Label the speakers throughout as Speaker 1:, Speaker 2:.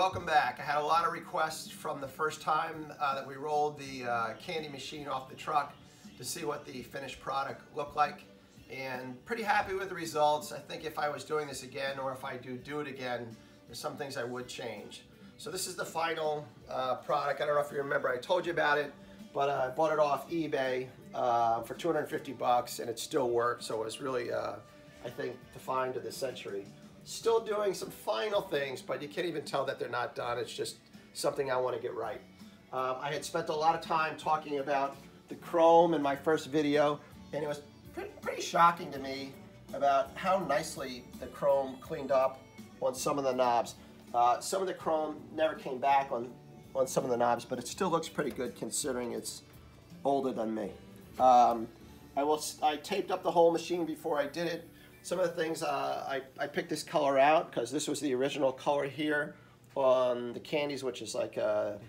Speaker 1: welcome back. I had a lot of requests from the first time that we rolled the candy machine off the truck to see what the finished product looked like, and pretty happy with the results. I think if I was doing this again, or if I do it again, there's some things I would change. So this is the final product. I don't know if you remember, I told you about it, but I bought it off eBay for 250 bucks, and it still worked. So it was really, I think, the find of the century. Still doing some final things, but you can't even tell that they're not done. It's just something I want to get right. I had spent a lot of time talking about the chrome in my first video, and it was pretty shocking to me about how nicely the chrome cleaned up on some of the knobs. Some of the chrome never came back on some of the knobs, but it still looks pretty good considering it's older than me. I taped up the whole machine before I did it. Some of the things, I picked this color out because this was the original color here on the candies, which is like a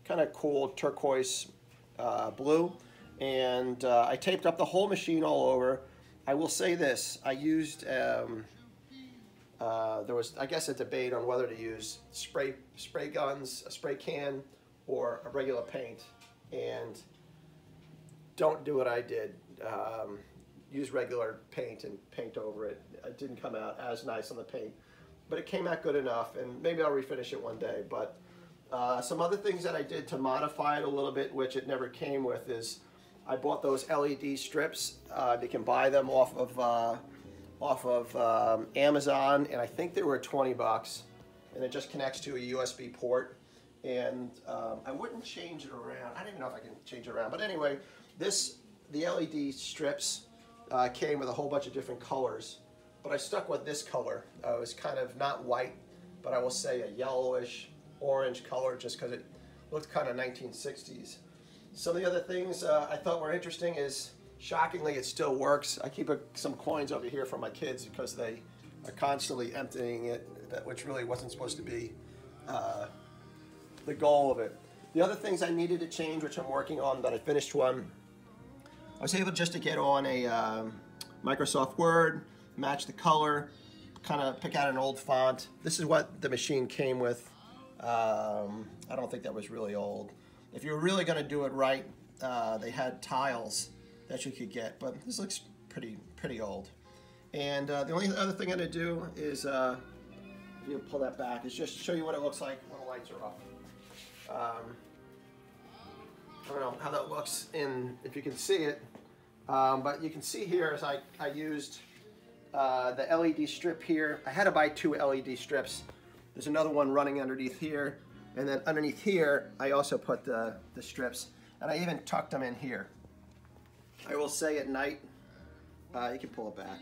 Speaker 1: kind of cool turquoise blue. And I taped up the whole machine all over. I will say this, I used, there was, I guess, a debate on whether to use spray guns, a spray can, or a regular paint. And don't do what I did. Use regular paint and paint over it. It didn't come out as nice on the paint, but it came out good enough, and maybe I'll refinish it one day. But some other things that I did to modify it a little bit, which it never came with, is I bought those LED strips. You can buy them off of Amazon, and I think they were 20 bucks, and it just connects to a USB port. And I wouldn't change it around. I don't even know if I can change it around, but anyway, the LED strips came with a whole bunch of different colors, but I stuck with this color. It was kind of not white, but I will say a yellowish orange color, just because it looked kind of 1960s. Some of the other things I thought were interesting is, shockingly, it still works. I keep some coins over here for my kids because they are constantly emptying it, which really wasn't supposed to be the goal of it. The other things I needed to change, which I'm working on, but I finished one. I was able just to get on a Microsoft Word, match the color, kind of pick out an old font. This is what the machine came with. I don't think that was really old. If you were really going to do it right, they had tiles that you could get, but this looks pretty old. And the only other thing I'm going to do is, if you pull that back, is just show you what it looks like when the lights are off. I don't know how that looks if you can see it, but you can see here as I used the LED strip here. I had to buy 2 LED strips. There's another one running underneath here, and then underneath here I also put the strips, and I even tucked them in here. I will say at night, you can pull it back.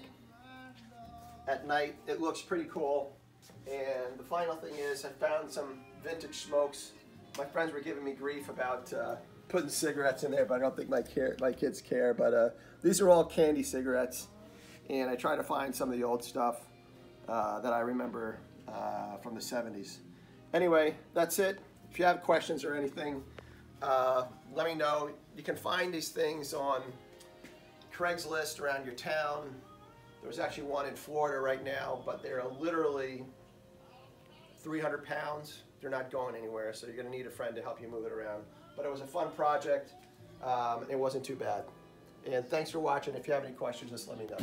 Speaker 1: At night it looks pretty cool. And the final thing is, I found some vintage smokes. My friends were giving me grief about putting cigarettes in there, but I don't think my kids care. But these are all candy cigarettes, and I try to find some of the old stuff that I remember from the 70s. Anyway, that's it. If you have questions or anything, let me know. You can find these things on Craigslist around your town. There's actually one in Florida right now, but they're literally 300 pounds. They're not going anywhere, so you're going to need a friend to help you move it around. But it was a fun project. It wasn't too bad. And thanks for watching. If you have any questions, just let me know.